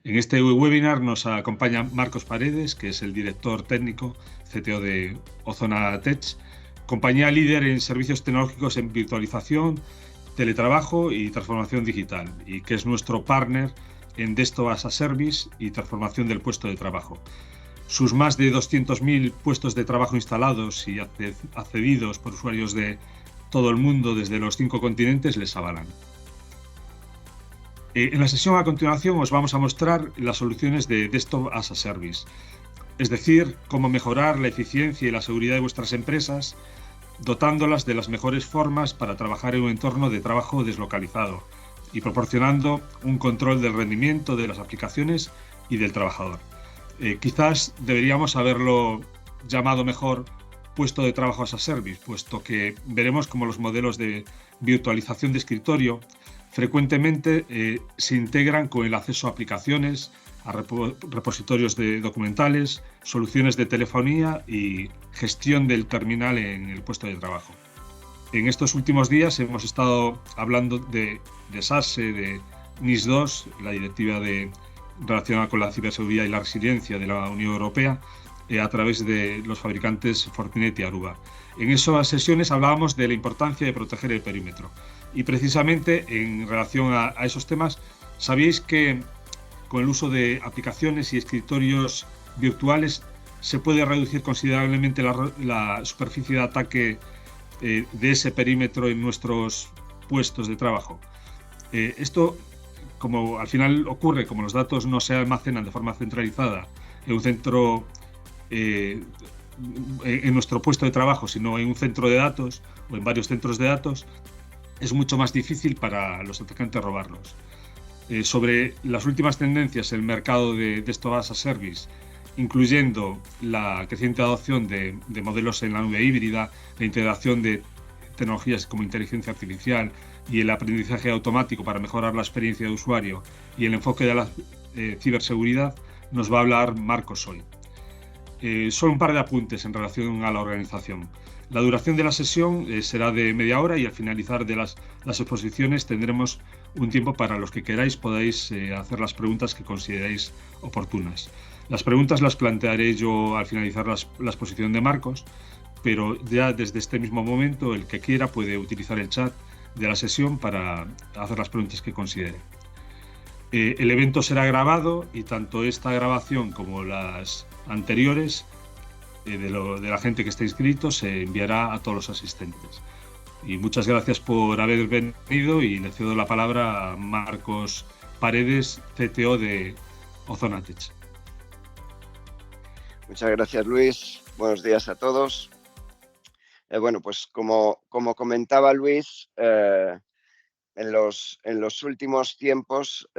En este webinar nos acompaña Marcos Paredes, que es el director técnico CTO de Ozona Tech, compañía líder en servicios tecnológicos en virtualización, teletrabajo y transformación digital, y que es nuestro partner en Desktop as a Service y transformación del puesto de trabajo. Sus más de 200.000 puestos de trabajo instalados y accedidos por usuarios de todo el mundo desde los 5 continentes les avalan. En la sesión a continuación os vamos a mostrar las soluciones de Desktop as a Service, es decir, cómo mejorar la eficiencia y la seguridad de vuestras empresas, dotándolas de las mejores formas para trabajar en un entorno de trabajo deslocalizado y proporcionando un control del rendimiento de las aplicaciones y del trabajador. Quizás deberíamos haberlo llamado mejor puesto de trabajo as a service, puesto que veremos cómo los modelos de virtualización de escritorio frecuentemente se integran con el acceso a aplicaciones, a repositorios de documentales, soluciones de telefonía y gestión del terminal en el puesto de trabajo. En estos últimos días hemos estado hablando de SASE, de NIS2, la directiva relacionada con la ciberseguridad y la resiliencia de la Unión Europea, a través de los fabricantes Fortinet y Aruba. En esas sesiones hablábamos de la importancia de proteger el perímetro. Y precisamente en relación a esos temas, ¿sabíais que con el uso de aplicaciones y escritorios virtuales se puede reducir considerablemente la superficie de ataque de ese perímetro en nuestros puestos de trabajo? Esto, como al final ocurre, como los datos no se almacenan de forma centralizada en un centro, en nuestro puesto de trabajo, sino en un centro de datos o en varios centros de datos, es mucho más difícil para los atacantes robarlos. Sobre las últimas tendencias en el mercado de Desktop as a Service, incluyendo la creciente adopción de modelos en la nube híbrida, la integración de tecnologías como inteligencia artificial y el aprendizaje automático para mejorar la experiencia de usuario y el enfoque de la ciberseguridad, nos va a hablar Marcos hoy. Solo un par de apuntes en relación a la organización. La duración de la sesión será de media hora y al finalizar de las exposiciones tendremos un tiempo para los que queráis podáis hacer las preguntas que consideréis oportunas. Las preguntas las plantearé yo al finalizar la exposición de Marcos, pero ya desde este mismo momento el que quiera puede utilizar el chat de la sesión para hacer las preguntas que considere. El evento será grabado y tanto esta grabación como las anteriores de la gente que está inscrito se enviará a todos los asistentes. Y muchas gracias por haber venido y le cedo la palabra a Marcos Paredes, CTO de Ozona Tech. Muchas gracias, Luis. Buenos días a todos. Bueno, pues como comentaba Luis, en los últimos tiempos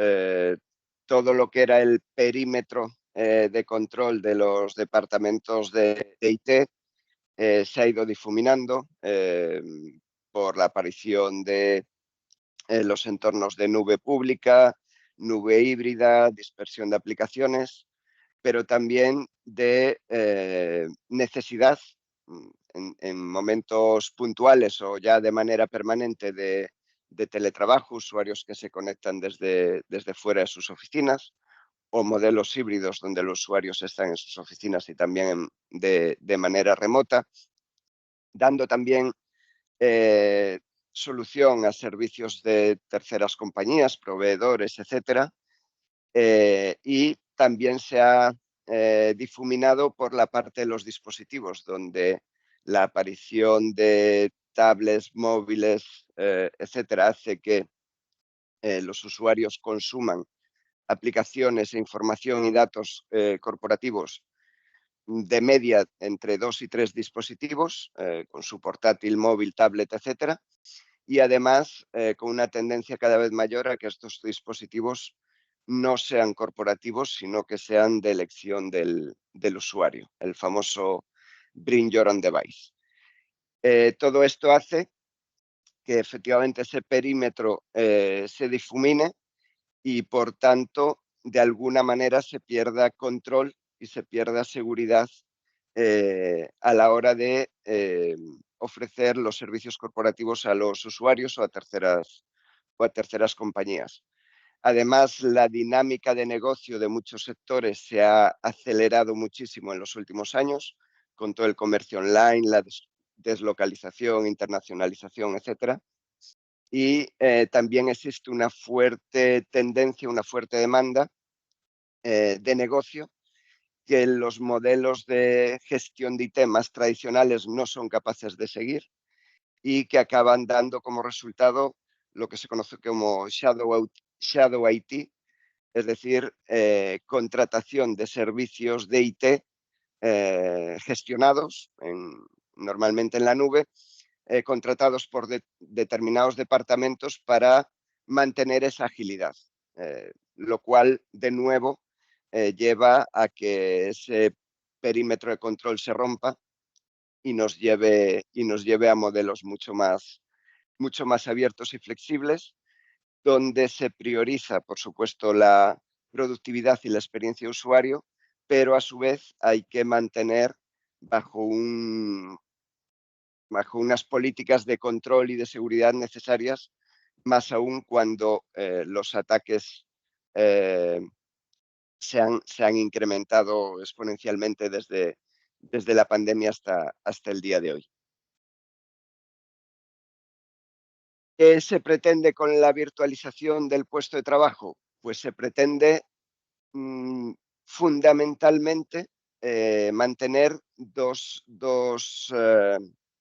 todo lo que era el perímetro de control de los departamentos de IT se ha ido difuminando por la aparición de los entornos de nube pública, nube híbrida, dispersión de aplicaciones, pero también de necesidad en momentos puntuales o ya de manera permanente de teletrabajo, usuarios que se conectan desde fuera de sus oficinas, o modelos híbridos donde los usuarios están en sus oficinas y también de manera remota, dando también solución a servicios de terceras compañías, proveedores, etcétera, y también se ha difuminado por la parte de los dispositivos, donde la aparición de tablets, móviles, etcétera, hace que los usuarios consuman aplicaciones e información y datos corporativos de media entre 2 y 3 dispositivos, con su portátil, móvil, tablet, etcétera, y además con una tendencia cada vez mayor a que estos dispositivos no sean corporativos, sino que sean de elección del usuario, el famoso Bring Your Own Device. Todo esto hace que efectivamente ese perímetro se difumine y, por tanto, de alguna manera se pierda control y se pierda seguridad a la hora de ofrecer los servicios corporativos a los usuarios o a terceras compañías. Además, la dinámica de negocio de muchos sectores se ha acelerado muchísimo en los últimos años, con todo el comercio online, la deslocalización, internacionalización, etcétera. Y también existe una fuerte tendencia, una fuerte demanda de negocio que los modelos de gestión de IT más tradicionales no son capaces de seguir y que acaban dando como resultado lo que se conoce como shadow IT, es decir, contratación de servicios de IT gestionados normalmente en la nube, contratados por determinados departamentos para mantener esa agilidad, lo cual, de nuevo, lleva a que ese perímetro de control se rompa y nos lleve a modelos mucho más abiertos y flexibles, donde se prioriza, por supuesto, la productividad y la experiencia de usuario, pero a su vez hay que mantener bajo unas políticas de control y de seguridad necesarias, más aún cuando los ataques se han incrementado exponencialmente desde la pandemia hasta el día de hoy. ¿Qué se pretende con la virtualización del puesto de trabajo? Pues se pretende fundamentalmente mantener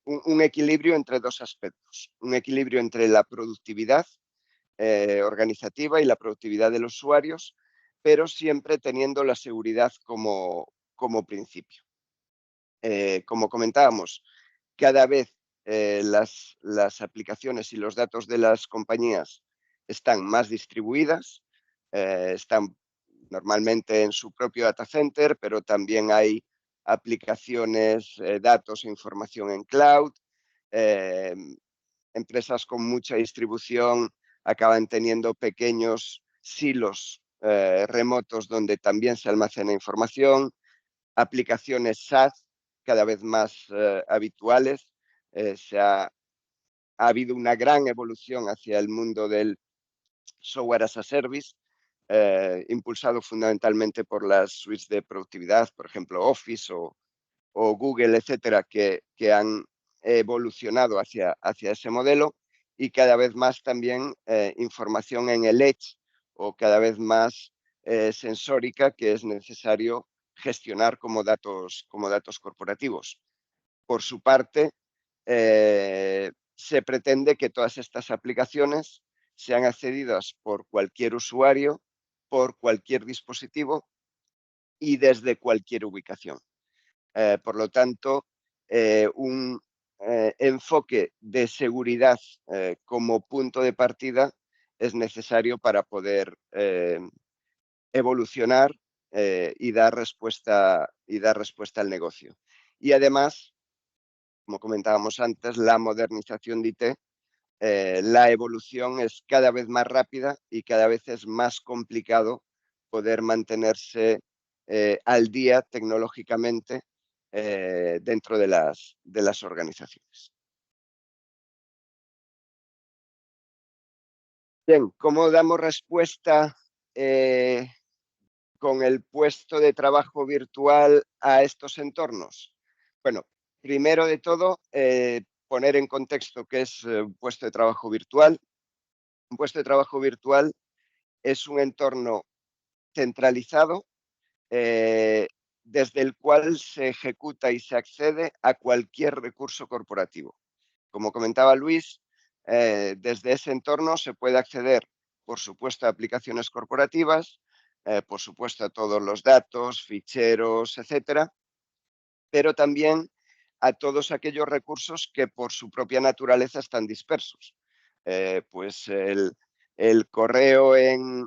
un equilibrio entre dos aspectos. Un equilibrio entre la productividad organizativa y la productividad de los usuarios, pero siempre teniendo la seguridad como principio. Como comentábamos, cada vez las aplicaciones y los datos de las compañías están más distribuidas, están normalmente en su propio data center, pero también hay aplicaciones, datos e información en cloud. Empresas con mucha distribución acaban teniendo pequeños silos remotos donde también se almacena información, aplicaciones SaaS cada vez más habituales. Ha habido una gran evolución hacia el mundo del software as a service, impulsado fundamentalmente por las suites de productividad, por ejemplo Office o Google, etcétera, que han evolucionado hacia ese modelo, y cada vez más también información en el edge o cada vez más sensórica que es necesario gestionar como datos corporativos. Por su parte, se pretende que todas estas aplicaciones sean accedidas por cualquier usuario, por cualquier dispositivo y desde cualquier ubicación. Por lo tanto, un enfoque de seguridad como punto de partida es necesario para poder evolucionar y dar respuesta al negocio. Y además, como comentábamos antes, la modernización de IT, la evolución es cada vez más rápida y cada vez es más complicado poder mantenerse al día tecnológicamente dentro de las organizaciones. Bien, ¿cómo damos respuesta con el puesto de trabajo virtual a estos entornos? Bueno, primero de todo, poner en contexto qué es un puesto de trabajo virtual. Un puesto de trabajo virtual es un entorno centralizado desde el cual se ejecuta y se accede a cualquier recurso corporativo. Como comentaba Luis, desde ese entorno se puede acceder, por supuesto, a aplicaciones corporativas, por supuesto, a todos los datos, ficheros, etcétera, pero también a todos aquellos recursos que por su propia naturaleza están dispersos. Pues el correo en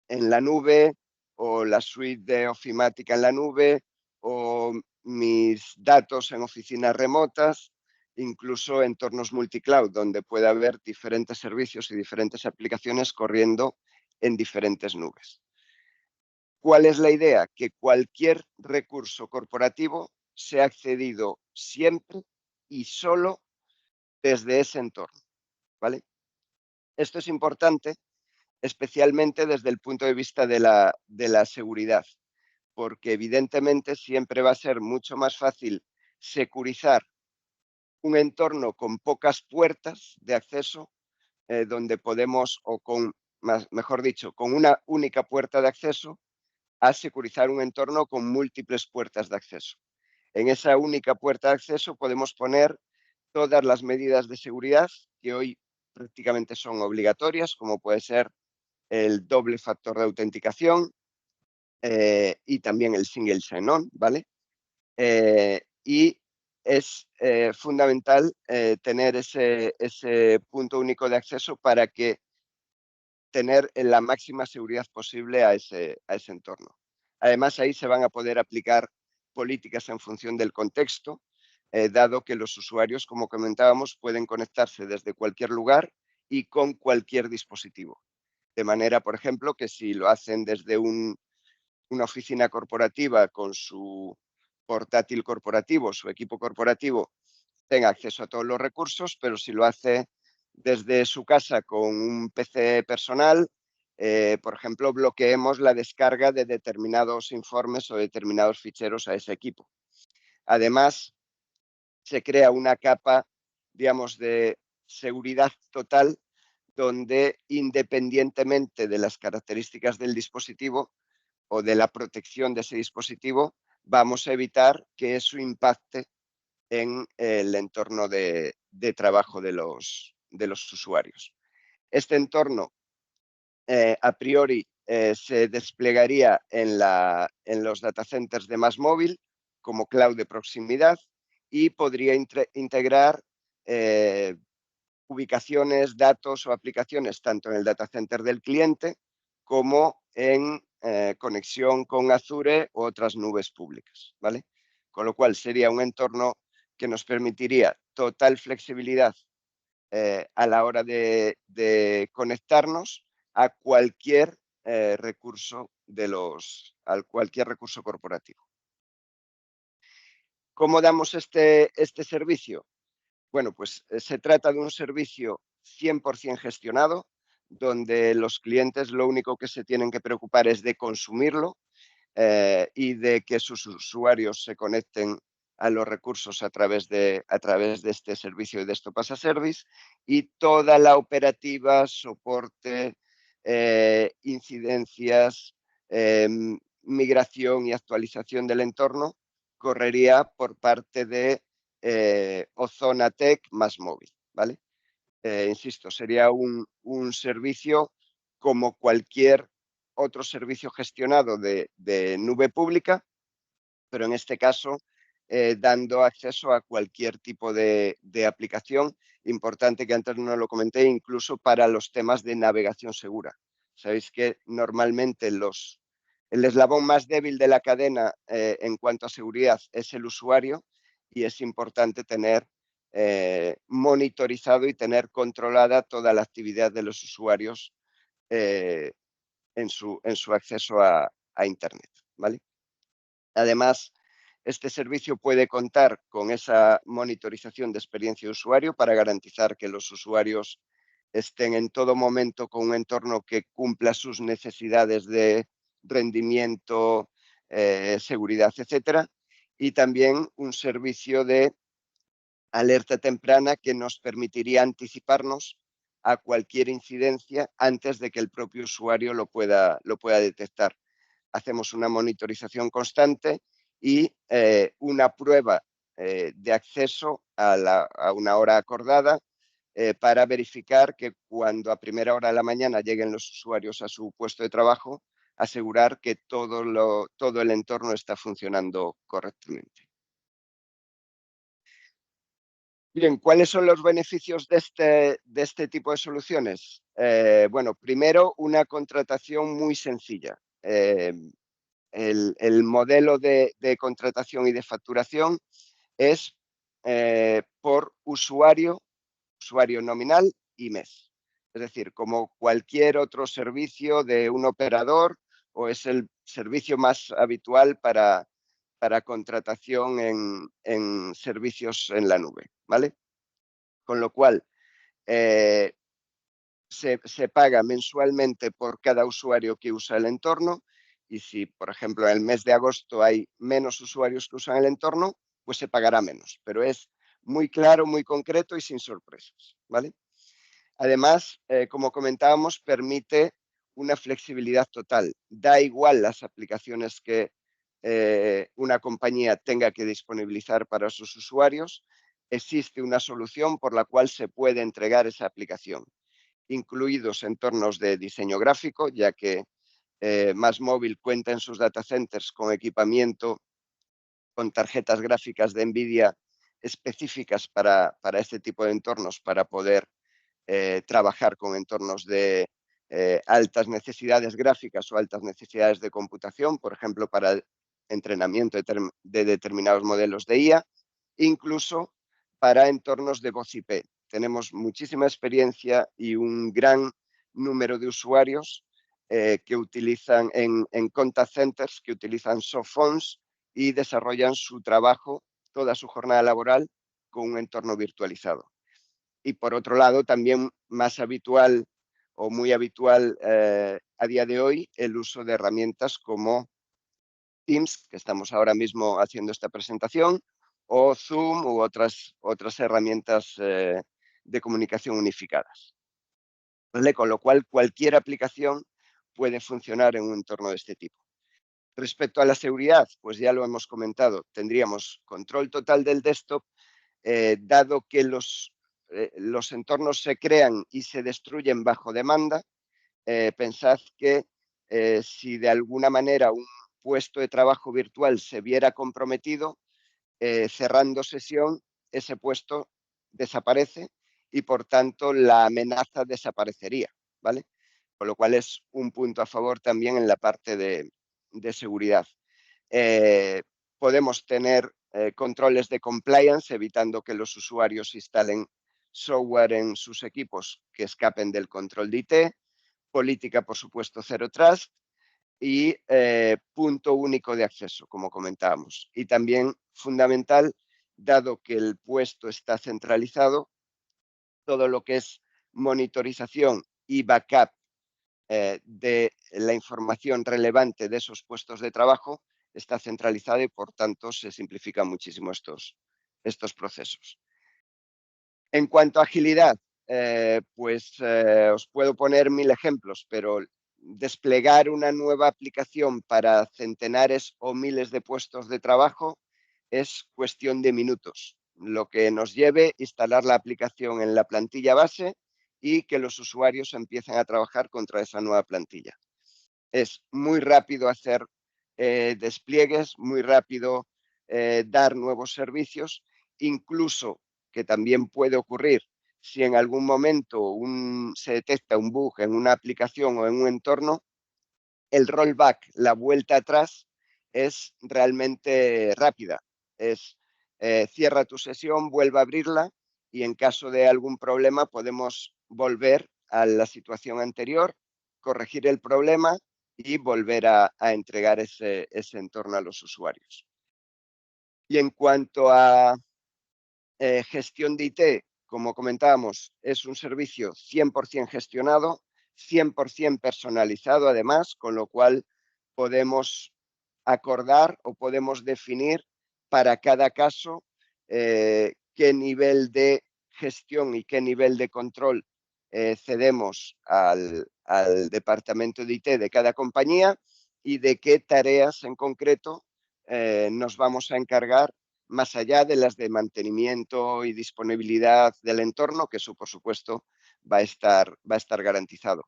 la nube, o la suite de ofimática en la nube, o mis datos en oficinas remotas, incluso entornos multicloud, donde puede haber diferentes servicios y diferentes aplicaciones corriendo en diferentes nubes. ¿Cuál es la idea? Que cualquier recurso corporativo sea accedido siempre y solo desde ese entorno, ¿vale? Esto es importante especialmente desde el punto de vista de la seguridad, porque evidentemente siempre va a ser mucho más fácil securizar un entorno con pocas puertas de acceso, donde podemos, o con, mejor dicho, con una única puerta de acceso, a securizar un entorno con múltiples puertas de acceso. En esa única puerta de acceso podemos poner todas las medidas de seguridad que hoy prácticamente son obligatorias, como puede ser el doble factor de autenticación y también el single sign-on, ¿vale? Y es fundamental tener ese punto único de acceso para que tener la máxima seguridad posible a ese entorno. Además, ahí se van a poder aplicar políticas en función del contexto, dado que los usuarios, como comentábamos, pueden conectarse desde cualquier lugar y con cualquier dispositivo. De manera, por ejemplo, que si lo hacen desde una oficina corporativa con su portátil corporativo, su equipo corporativo, tenga acceso a todos los recursos, pero si lo hace desde su casa con un PC personal, por ejemplo, bloqueemos la descarga de determinados informes o determinados ficheros a ese equipo. Además, se crea una capa, digamos, de seguridad total, donde independientemente de las características del dispositivo o de la protección de ese dispositivo, vamos a evitar que eso impacte en el entorno de trabajo de los usuarios. Este entorno, a priori, se desplegaría en los data centers de MásMóvil como cloud de proximidad y podría integrar ubicaciones, datos o aplicaciones tanto en el data center del cliente como en conexión con Azure u otras nubes públicas, ¿vale? Con lo cual sería un entorno que nos permitiría total flexibilidad a la hora de conectarnos a cualquier recurso cualquier recurso corporativo. ¿Cómo damos este servicio? Bueno, pues se trata de un servicio 100% gestionado, donde los clientes lo único que se tienen que preocupar es de consumirlo y de que sus usuarios se conecten a los recursos a través de este servicio de Desktop as a Service, y toda la operativa, soporte, incidencias, migración y actualización del entorno correría por parte de Ozona Tech MásMóvil, ¿vale? Insisto, sería un servicio como cualquier otro servicio gestionado de nube pública, pero en este caso dando acceso a cualquier tipo de aplicación. Importante, que antes no lo comenté, incluso para los temas de navegación segura. Sabéis que normalmente el eslabón más débil de la cadena en cuanto a seguridad es el usuario, y es importante tener monitorizado y tener controlada toda la actividad de los usuarios en su acceso a Internet, ¿vale? Además, este servicio puede contar con esa monitorización de experiencia de usuario para garantizar que los usuarios estén en todo momento con un entorno que cumpla sus necesidades de rendimiento, seguridad, etcétera. Y también un servicio de alerta temprana que nos permitiría anticiparnos a cualquier incidencia antes de que el propio usuario lo pueda detectar. Hacemos una monitorización constante y una prueba de acceso a una hora acordada para verificar que cuando a primera hora de la mañana lleguen los usuarios a su puesto de trabajo, asegurar que todo el entorno está funcionando correctamente. Bien, ¿cuáles son los beneficios de este tipo de soluciones? Bueno, primero, una contratación muy sencilla. El modelo de contratación y de facturación es por usuario nominal y mes. Es decir, como cualquier otro servicio de un operador, o es el servicio más habitual para contratación en servicios en la nube, ¿vale? Con lo cual, se paga mensualmente por cada usuario que usa el entorno, y si, por ejemplo, en el mes de agosto hay menos usuarios que usan el entorno, pues se pagará menos. Pero es muy claro, muy concreto y sin sorpresas, ¿vale? Además, como comentábamos, permite una flexibilidad total. Da igual las aplicaciones que una compañía tenga que disponibilizar para sus usuarios, existe una solución por la cual se puede entregar esa aplicación, incluidos entornos de diseño gráfico, ya que MásMóvil cuenta en sus data centers con equipamiento, con tarjetas gráficas de NVIDIA específicas para este tipo de entornos, para poder trabajar con entornos de altas necesidades gráficas o altas necesidades de computación, por ejemplo, para el entrenamiento de determinados modelos de IA, incluso para entornos de voz IP. Tenemos muchísima experiencia y un gran número de usuarios que utilizan en contact centers, que utilizan soft phones y desarrollan su trabajo, toda su jornada laboral, con un entorno virtualizado. Y por otro lado, también más habitual o muy habitual a día de hoy, el uso de herramientas como Teams, que estamos ahora mismo haciendo esta presentación, o Zoom u otras herramientas de comunicación unificadas. ¿Vale? Con lo cual, cualquier aplicación puede funcionar en un entorno de este tipo. Respecto a la seguridad, pues ya lo hemos comentado, tendríamos control total del desktop, dado que los entornos se crean y se destruyen bajo demanda. Pensad que si de alguna manera un puesto de trabajo virtual se viera comprometido, cerrando sesión, ese puesto desaparece y por tanto la amenaza desaparecería, ¿vale? Con lo cual es un punto a favor también en la parte de seguridad. Podemos tener controles de compliance, evitando que los usuarios instalen software en sus equipos que escapen del control de IT, política, por supuesto, Zero Trust y punto único de acceso, como comentábamos. Y también fundamental, dado que el puesto está centralizado, todo lo que es monitorización y backup de la información relevante de esos puestos de trabajo está centralizado y por tanto se simplifican muchísimo estos procesos. En cuanto a agilidad, os puedo poner 1000 ejemplos, pero desplegar una nueva aplicación para centenares o miles de puestos de trabajo es cuestión de minutos, lo que nos lleve a instalar la aplicación en la plantilla base y que los usuarios empiecen a trabajar contra esa nueva plantilla. Es muy rápido hacer despliegues, muy rápido dar nuevos servicios, incluso que también puede ocurrir si en algún momento se detecta un bug en una aplicación o en un entorno, el rollback, la vuelta atrás, es realmente rápida. Es cierra tu sesión, vuelve a abrirla y en caso de algún problema podemos volver a la situación anterior, corregir el problema y volver a entregar ese entorno a los usuarios. Y en cuanto a gestión de IT, como comentábamos, es un servicio 100% gestionado, 100% personalizado además, con lo cual podemos acordar o podemos definir para cada caso qué nivel de gestión y qué nivel de control cedemos al departamento de IT de cada compañía y de qué tareas en concreto nos vamos a encargar más allá de las de mantenimiento y disponibilidad del entorno, que eso por supuesto va a estar garantizado,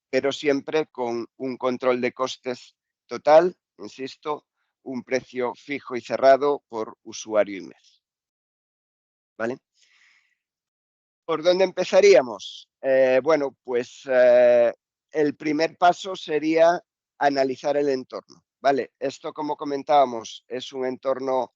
pero siempre con un control de costes total, insisto, un precio fijo y cerrado por usuario y mes. ¿Vale? ¿Por dónde empezaríamos? Bueno, pues el primer paso sería analizar el entorno. ¿Vale? Esto, como comentábamos, es un entorno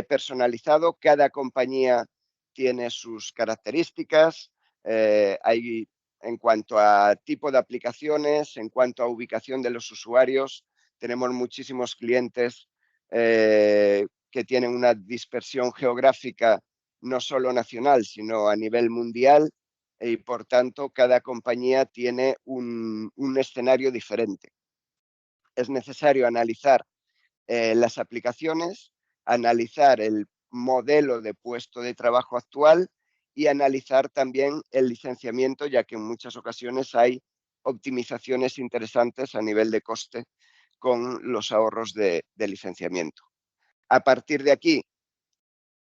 personalizado. Cada compañía tiene sus características. Hay en cuanto a tipo de aplicaciones, en cuanto a ubicación de los usuarios, tenemos muchísimos clientes que tienen una dispersión geográfica no solo nacional, sino a nivel mundial, y por tanto cada compañía tiene un escenario diferente. Es necesario analizar las aplicaciones, analizar el modelo de puesto de trabajo actual y analizar también el licenciamiento, ya que en muchas ocasiones hay optimizaciones interesantes a nivel de coste con los ahorros de licenciamiento. A partir de aquí,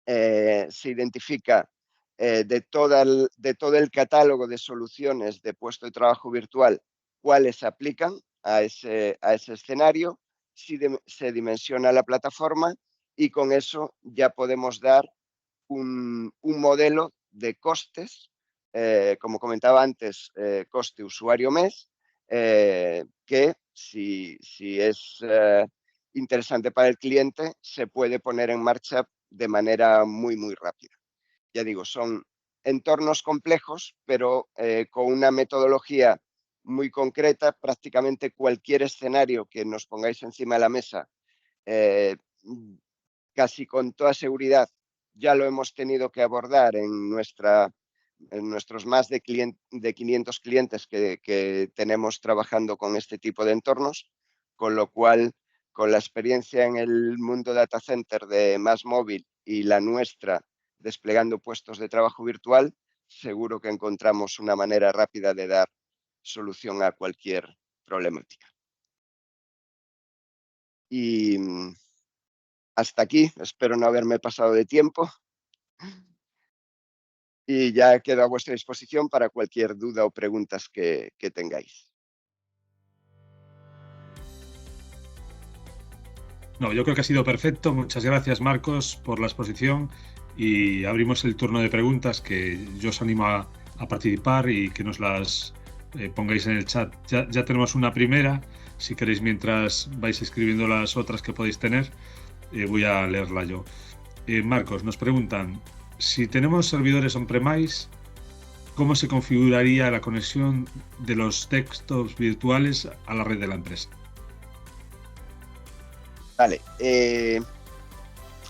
se identifica de todo el catálogo de soluciones de puesto de trabajo virtual cuáles se aplican a ese escenario, se dimensiona la plataforma y con eso ya podemos dar un modelo de costes, como comentaba antes, coste usuario mes, que si es interesante para el cliente, se puede poner en marcha de manera muy, muy rápida. Ya digo, son entornos complejos, pero con una metodología muy concreta. Prácticamente cualquier escenario que nos pongáis encima de la mesa, casi con toda seguridad, ya lo hemos tenido que abordar en nuestros más de 500 clientes que tenemos trabajando con este tipo de entornos, con lo cual, con la experiencia en el mundo data center de MásMóvil y la nuestra desplegando puestos de trabajo virtual, seguro que encontramos una manera rápida de dar solución a cualquier problemática. Y hasta aquí, espero no haberme pasado de tiempo. Y ya quedo a vuestra disposición para cualquier duda o preguntas que tengáis. No, yo creo que ha sido perfecto. Muchas gracias, Marcos, por la exposición y abrimos el turno de preguntas que yo os animo a participar y que nos las pongáis en el chat. Ya tenemos una primera. Si queréis, mientras vais escribiendo las otras que podéis tener, voy a leerla yo. Marcos, nos preguntan, si tenemos servidores on-premise, ¿cómo se configuraría la conexión de los desktops virtuales a la red de la empresa? Vale.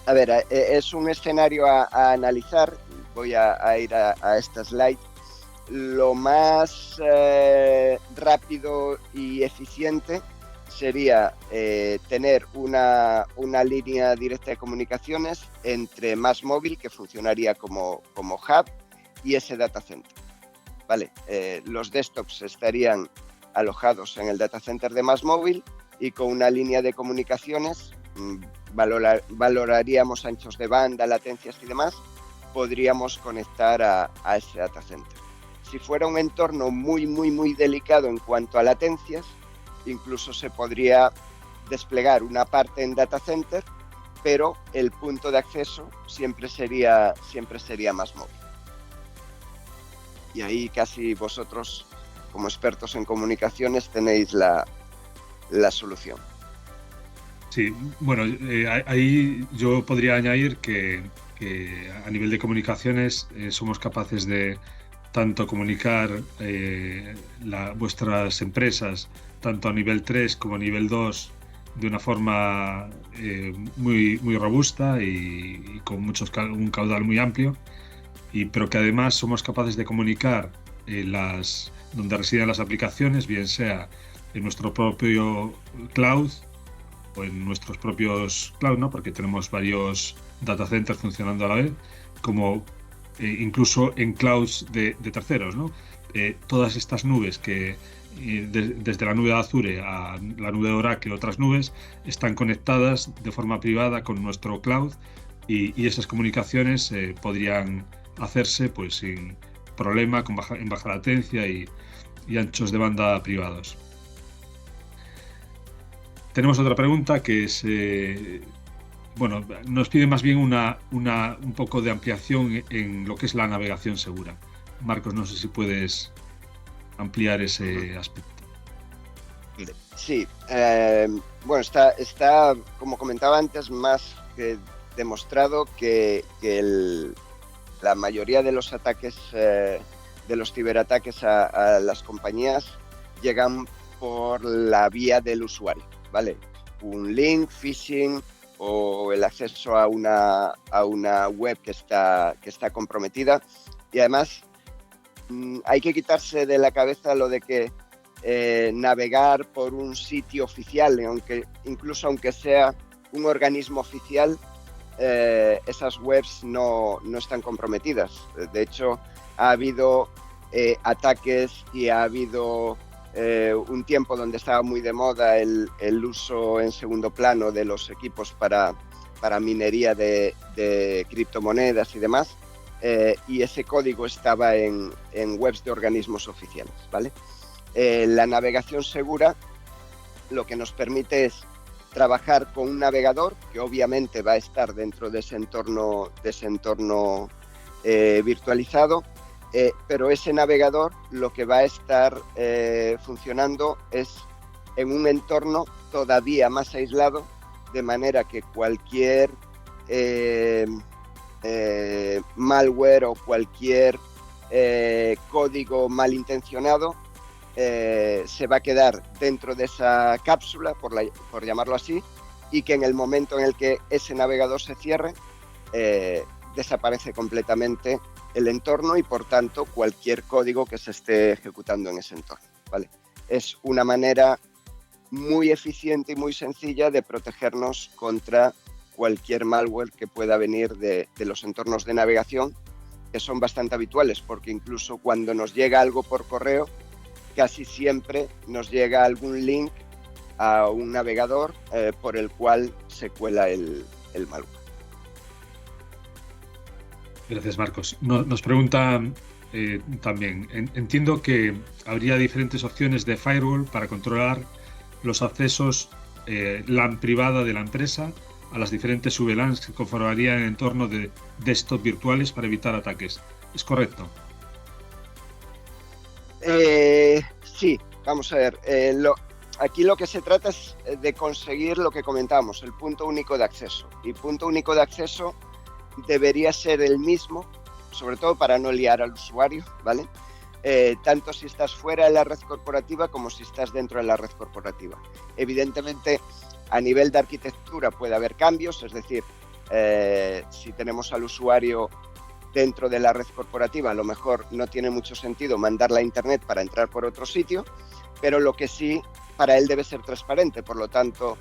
A ver, es un escenario a analizar. Voy a ir a esta slide. Lo más rápido y eficiente sería tener una línea directa de comunicaciones entre MásMóvil, que funcionaría como hub, y ese data center. Vale, los desktops estarían alojados en el data center de MásMóvil y con una línea de comunicaciones valoraríamos anchos de banda, latencias y demás, podríamos conectar a ese data center. Si fuera un entorno muy, muy, muy delicado en cuanto a latencias, incluso se podría desplegar una parte en data center, pero el punto de acceso siempre sería MásMóvil. Y ahí casi vosotros, como expertos en comunicaciones, tenéis la solución. Sí, bueno, ahí yo podría añadir que a nivel de comunicaciones somos capaces de tanto comunicar vuestras empresas, tanto a nivel 3 como a nivel 2, de una forma muy, muy robusta y con un caudal muy amplio, pero que además somos capaces de comunicar donde residen las aplicaciones, bien sea en nuestro propio cloud o en nuestros propios cloud, ¿no? Porque tenemos varios data centers funcionando a la vez, como incluso en clouds de terceros, ¿no? Todas estas nubes que desde la nube de Azure a la nube de Oracle, otras nubes, están conectadas de forma privada con nuestro cloud y esas comunicaciones podrían hacerse pues sin problema, en baja latencia y anchos de banda privados. Tenemos otra pregunta que es, bueno, nos pide más bien un poco de ampliación en lo que es la navegación segura. Marcos, no sé si puedes ampliar ese aspecto. Sí, bueno, está, como comentaba antes, más que demostrado que la mayoría de los ataques, de los ciberataques a las compañías llegan por la vía del usuario, ¿vale? Un link, phishing o el acceso a una web que está comprometida. Y además, hay que quitarse de la cabeza lo de que navegar por un sitio oficial, incluso aunque sea un organismo oficial, esas webs no están comprometidas. De hecho, ha habido ataques y ha habido un tiempo donde estaba muy de moda el uso en segundo plano de los equipos para minería de criptomonedas y demás, y ese código estaba en webs de organismos oficiales, ¿vale? La navegación segura lo que nos permite es trabajar con un navegador que obviamente va a estar dentro de ese entorno virtualizado, pero ese navegador lo que va a estar funcionando es en un entorno todavía más aislado, de manera que cualquier malware o cualquier código malintencionado se va a quedar dentro de esa cápsula, por llamarlo así, y que en el momento en el que ese navegador se cierre, desaparece completamente el entorno y, por tanto, cualquier código que se esté ejecutando en ese entorno, ¿vale? Es una manera muy eficiente y muy sencilla de protegernos contra cualquier malware que pueda venir de los entornos de navegación, que son bastante habituales, porque incluso cuando nos llega algo por correo, casi siempre nos llega algún link a un navegador por el cual se cuela el malware. Gracias, Marcos. Nos preguntan también, entiendo que habría diferentes opciones de firewall para controlar los accesos LAN privada de la empresa a las diferentes VLANs que conformarían el entorno de desktop virtuales para evitar ataques. ¿Es correcto? Sí, vamos a ver. Aquí lo que se trata es de conseguir lo que comentábamos, el punto único de acceso. Y punto único de acceso debería ser el mismo, sobre todo para no liar al usuario, ¿vale? Tanto si estás fuera de la red corporativa como si estás dentro de la red corporativa. Evidentemente, a nivel de arquitectura puede haber cambios, es decir, si tenemos al usuario dentro de la red corporativa, a lo mejor no tiene mucho sentido mandarla a internet para entrar por otro sitio, pero lo que sí, para él debe ser transparente. Por lo tanto,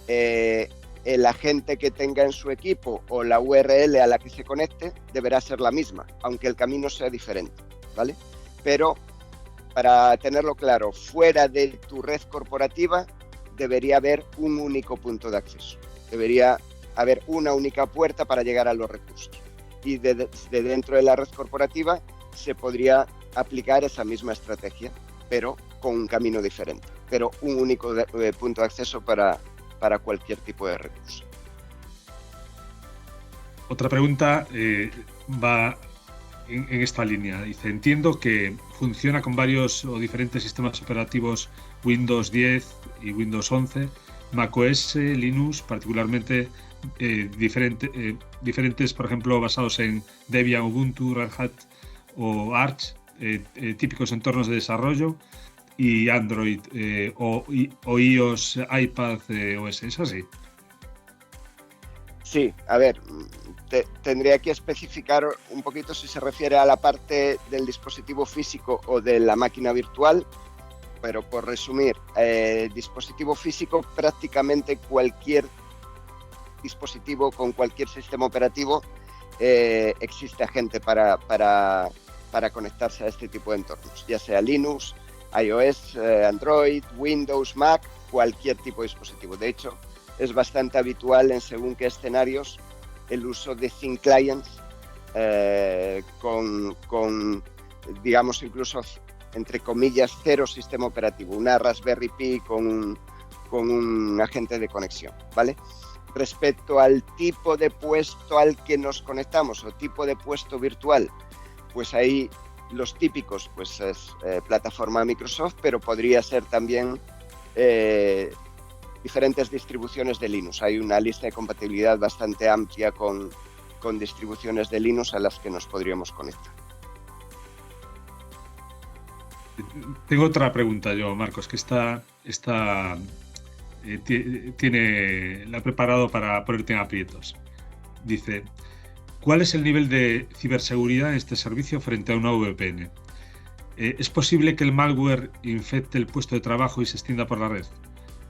el agente que tenga en su equipo o la URL a la que se conecte deberá ser la misma, aunque el camino sea diferente, ¿vale? Pero para tenerlo claro, fuera de tu red corporativa debería haber un único punto de acceso. Debería haber una única puerta para llegar a los recursos. Y desde dentro de la red corporativa se podría aplicar esa misma estrategia, pero con un camino diferente. Pero un único punto de acceso para cualquier tipo de recurso. Otra pregunta va en esta línea. Dice, entiendo que funciona con varios o diferentes sistemas operativos Windows 10 y Windows 11, macOS, Linux, particularmente diferentes, por ejemplo, basados en Debian, Ubuntu, Red Hat o Arch, típicos entornos de desarrollo, y Android o iOS, iPad, OS. ¿Es así? Sí, a ver, tendría que especificar un poquito si se refiere a la parte del dispositivo físico o de la máquina virtual, pero por resumir, dispositivo físico, prácticamente cualquier dispositivo con cualquier sistema operativo existe agente para conectarse a este tipo de entornos, ya sea Linux, iOS, Android, Windows, Mac, cualquier tipo de dispositivo. De hecho, es bastante habitual en según qué escenarios el uso de thin clients con, digamos, incluso entre comillas, cero sistema operativo, una Raspberry Pi con un agente de conexión, ¿vale? Respecto al tipo de puesto al que nos conectamos o tipo de puesto virtual, pues ahí los típicos pues es plataforma Microsoft, pero podría ser también diferentes distribuciones de Linux. Hay una lista de compatibilidad bastante amplia con distribuciones de Linux a las que nos podríamos conectar. Tengo otra pregunta yo, Marcos, que la he preparado para ponerte en aprietos. Dice, ¿cuál es el nivel de ciberseguridad en este servicio frente a una VPN? ¿Es posible que el malware infecte el puesto de trabajo y se extienda por la red?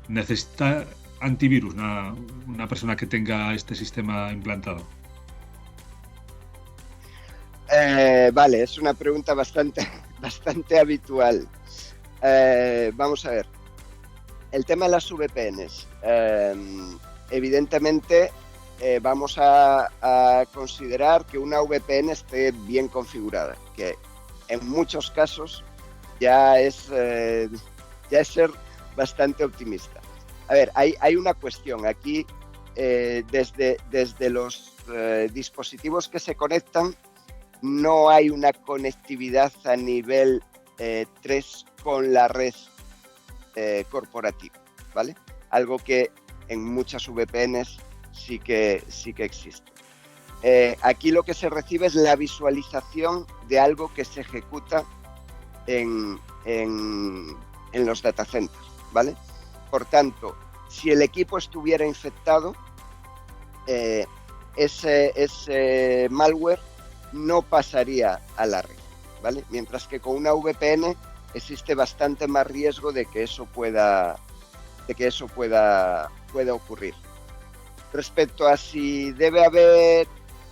¿Necesita antivirus una persona que tenga este sistema implantado? Vale, es una pregunta bastante, bastante habitual. Vamos a ver. El tema de las VPNs. Evidentemente, vamos a considerar que una VPN esté bien configurada, que en muchos casos ya es ser bastante optimista. A ver, hay una cuestión aquí. Desde los dispositivos que se conectan, no hay una conectividad a nivel 3 con la red corporativa, ¿vale? Algo que en muchas VPNs sí que existe. Aquí lo que se recibe es la visualización de algo que se ejecuta en los data centers, ¿vale? Por tanto, si el equipo estuviera infectado, ese malware no pasaría a la red, ¿vale? Mientras que con una VPN existe bastante más riesgo de que eso pueda ocurrir. Respecto a si debe haber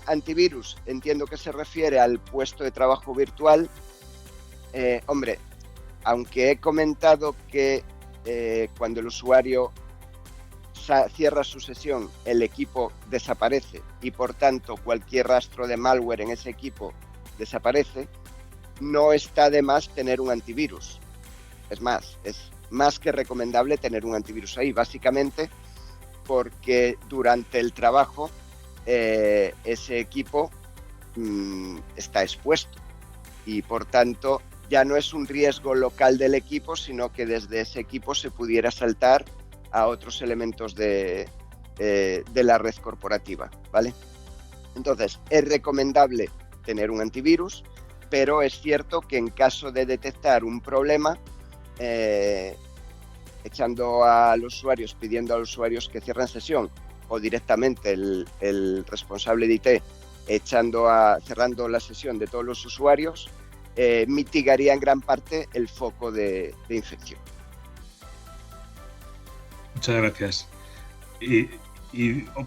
antivirus, entiendo que se refiere al puesto de trabajo virtual. Hombre, aunque he comentado que cuando el usuario cierra su sesión, el equipo desaparece y por tanto cualquier rastro de malware en ese equipo desaparece, no está de más tener un antivirus. Es más que recomendable tener un antivirus ahí, básicamente porque durante el trabajo ese equipo está expuesto y por tanto ya no es un riesgo local del equipo, sino que desde ese equipo se pudiera saltar a otros elementos de la red corporativa, ¿vale? Entonces, es recomendable tener un antivirus, pero es cierto que en caso de detectar un problema, echando a los usuarios, pidiendo a los usuarios que cierren sesión, o directamente el responsable de IT cerrando la sesión de todos los usuarios, mitigaría en gran parte el foco de infección. Muchas gracias. Y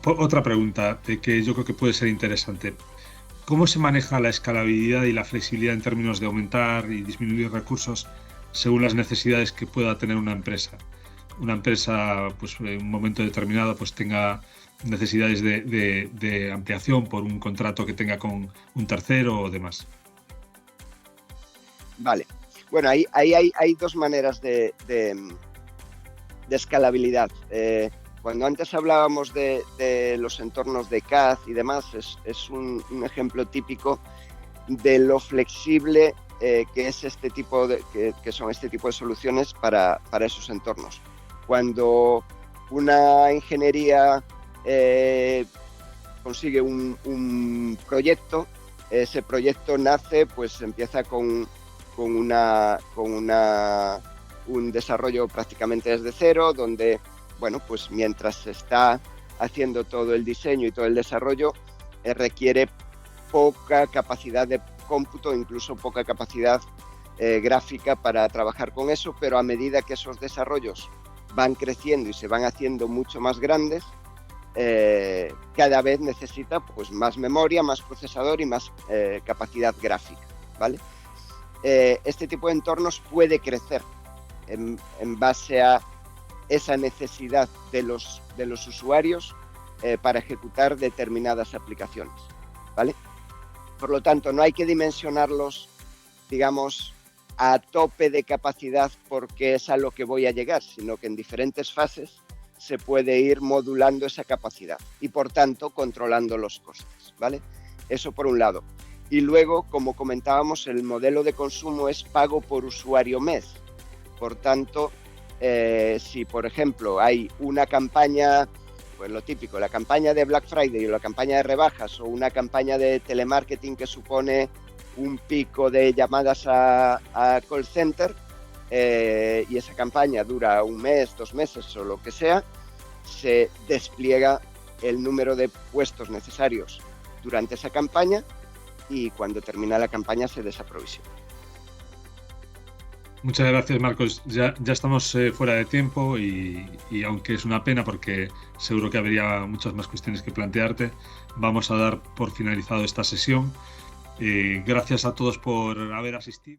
otra pregunta que yo creo que puede ser interesante. ¿Cómo se maneja la escalabilidad y la flexibilidad en términos de aumentar y disminuir recursos según las necesidades que pueda tener una empresa? Una empresa, pues en un momento determinado, pues tenga necesidades de ampliación por un contrato que tenga con un tercero o demás. Vale. Bueno, ahí hay dos maneras de escalabilidad. Cuando antes hablábamos de los entornos de CAD y demás, es un ejemplo típico de lo flexible que es que son este tipo de soluciones para esos entornos. Cuando una ingeniería consigue un proyecto, ese proyecto nace, pues empieza con un desarrollo prácticamente desde cero, donde, bueno, pues mientras se está haciendo todo el diseño y todo el desarrollo, requiere poca capacidad de cómputo, incluso poca capacidad gráfica para trabajar con eso, pero a medida que esos desarrollos van creciendo y se van haciendo mucho más grandes, cada vez necesita pues más memoria, más procesador y más capacidad gráfica, ¿vale? Este tipo de entornos puede crecer en base a esa necesidad de los usuarios para ejecutar determinadas aplicaciones, ¿vale? Por lo tanto, no hay que dimensionarlos, digamos, a tope de capacidad porque es a lo que voy a llegar, sino que en diferentes fases se puede ir modulando esa capacidad y, por tanto, controlando los costes, ¿vale? Eso por un lado. Y luego, como comentábamos, el modelo de consumo es pago por usuario mes. Por tanto, si, por ejemplo, hay una campaña, pues lo típico, la campaña de Black Friday o la campaña de rebajas o una campaña de telemarketing que supone un pico de llamadas a call center y esa campaña dura un mes, 2 meses o lo que sea, se despliega el número de puestos necesarios durante esa campaña y cuando termina la campaña se desaprovisiona. Muchas gracias, Marcos. Ya estamos fuera de tiempo y aunque es una pena porque seguro que habría muchas más cuestiones que plantearte, vamos a dar por finalizado esta sesión. Gracias a todos por haber asistido.